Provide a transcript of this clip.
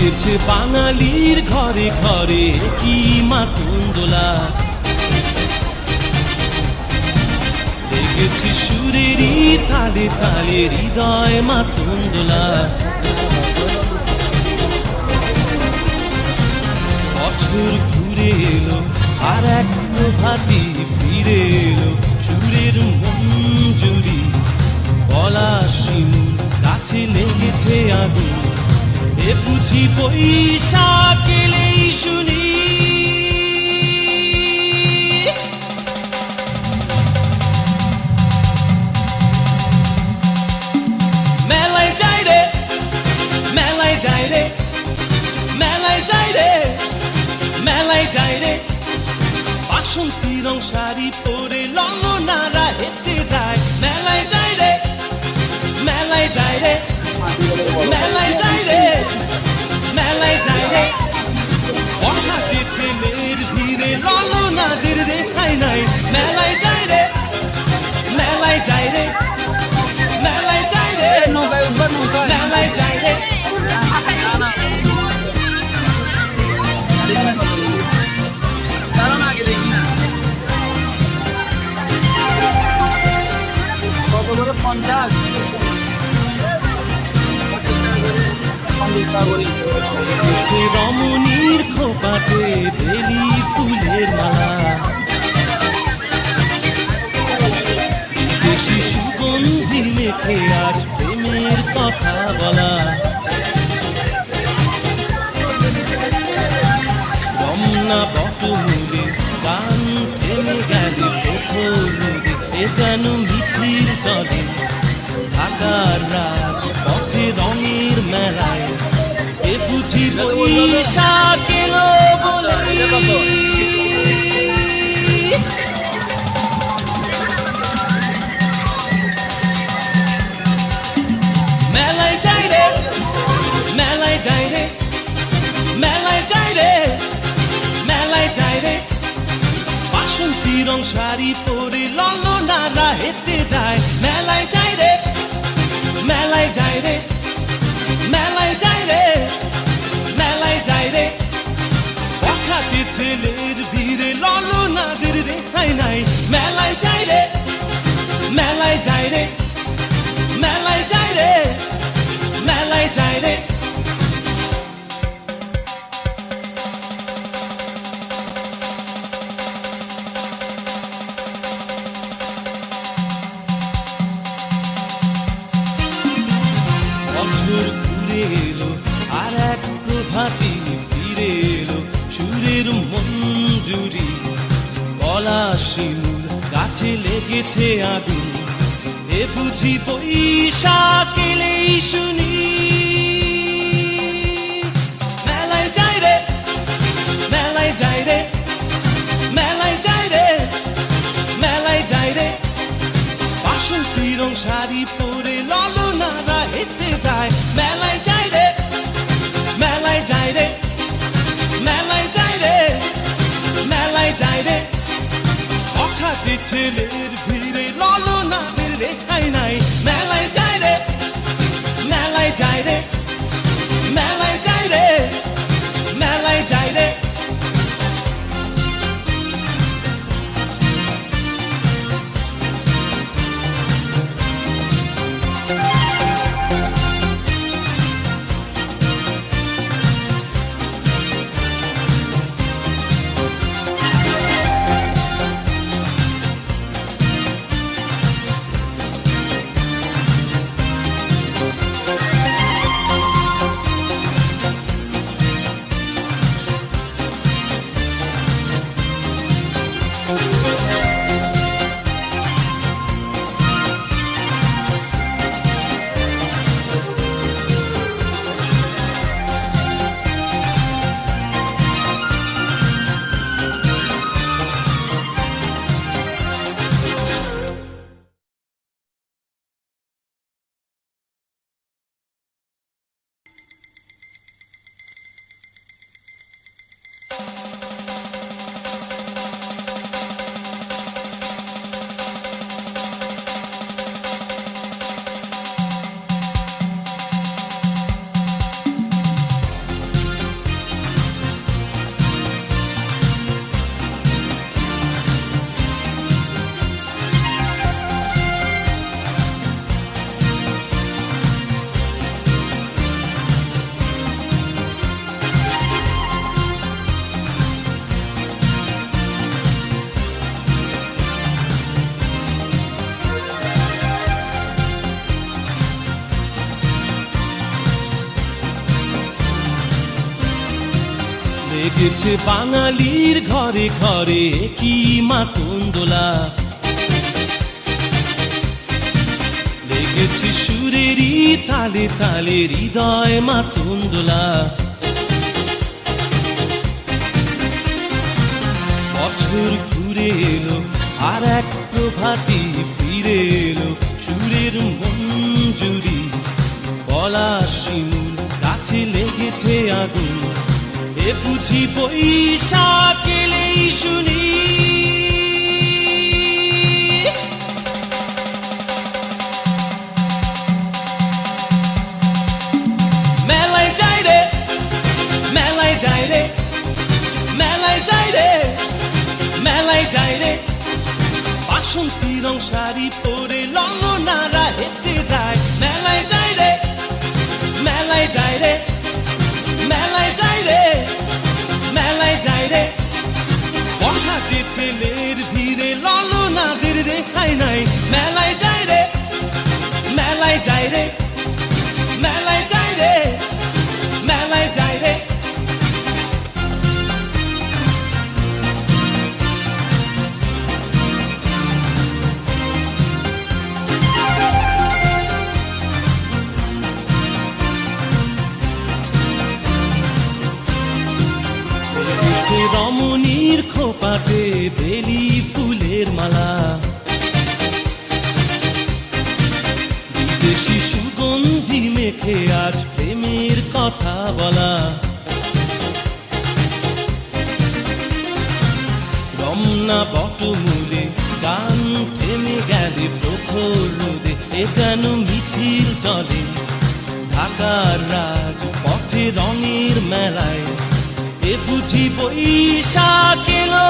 লেগেছে বাঙালির ঘরে ঘরে কি মাতঙ্গলা, লেগেছে সুরেরই তালে তালে হৃদয় মাতঙ্গলা। বছর ঘুরে এলো আর এক প্রভাতী ফিরে এলো, সুরের মঞ্জুরি গলা শিমুল গাছে লেগেছে আগুন, এ বুঝি বৈশাখ এলেই শুনি। মেলায় যাই রে, মেলায় যাই রে, মেলায় যাই রে, মেলায় যাই রে, বাসন্তী রং শাড়ি পরে ললনারা হেঁটে যায়। মেলায় যাই রে, মেলায় যাই রে, মেলায় যাই রে, মেলায় যাই রে, অহাটে ছেলের ভিড়ে ললনাদের রেখাই নাই। মেলায় যাই রে, মেলায় যাই রে, মেলায় যাই রে, মেলায় যাই রে। রমণীর খোপাতে বেলি ফুলের মালা, বেশি সুগন্ধি মেখে আজ প্রেমের কথা বলা। রমনা বটমূলে গান থেমে গেল প্রথমে, এ যেন মিছিল চলে ঢাকার রাজ পথে রঙের মেলায়, এ বুঝি বৈশাখ এলো বলে। মেলায় যাই রে, মেলায় যাই রে, মেলায় যাই রে, মেলায় যাই রে, বাসন্তী রং শাড়ি পরে ললনারা হেঁটে যায়। মেলায় যাই রে, মেলায় যাই রে, মেলায় যাই রে, মেলায় যাই রে, অখাটে ছেলের ভিড়ে ললনাদের রেখাই নাই। মেলায় যাই রে, মেলায় যাই রে, মেলায় যাই রে, মেলায় যাই রে। বছর ঘুরে এলো আর এক প্রভাতী ফিরে এলো, সুরের মঞ্জুরি গলা শিমুল গাছে লেগেছে আগুন, এ বুঝি বৈশাখ এলেই শুনি। মেলায় যাই রে, মেলায় যাই রে, মেলায় যাই রে, মেলায় যাই রে, বাসন্তী রং শাড়ি পরে ললনারা হেঁটে যায়। মেলায় যাই রে, মেলায় যাই রে, মেলায় যাই রে, মেলায় যাই রে, অখাটে ছেলের ভিড়ে ললনাদের রেখাই নাই। মেলায় যাই রে, মেলায় যাই রে, মেলায় যাই রে, মেলায় যাই রে। লেগেছে বাঙালির ঘরে ঘরে কি মাতঙ্গলা, লেগেছে সুরেরই তালে তালে হৃদয় মাতঙ্গলা। বছর ঘুরে এলো আর এক প্রভাতী ফিরে এলো, সুরের মঞ্জুরি গলা শিমুল গাছে লেগেছে আগুন, এ বুঝি বৈশাখ এলেই শুনি। মেলায় যাই রে, মেলায় যাই রে, মেলায় যাই রে, মেলায় যাই রে, বাসন্তী রং শাড়ি পরে ললনারা হেঁটে যায়। মেলায় যাই রে, মেলায় যাই রে, মেলায় যাই রে, মেলায় যাই রে, বহাটে ছেলের ভিড়ে ললনাদের রেখাই নাই। মেলায় যাই রে, মেলায় যাই রে, মেলায় যাই রে, মেলায় যাই রে। রমণীর খোপাতে বেলি ফুলের মালা, বিদেশি সুগন্ধি মেখে আজ প্রেমের কথা বলা। রমনা বটমূলে গান থেমে গেলে প্রখর রোদে, এ যেন মিছিল চলে ঢাকার রাজ পথে রঙের মেলায়, এ বুঝি বৈশাখ এলো।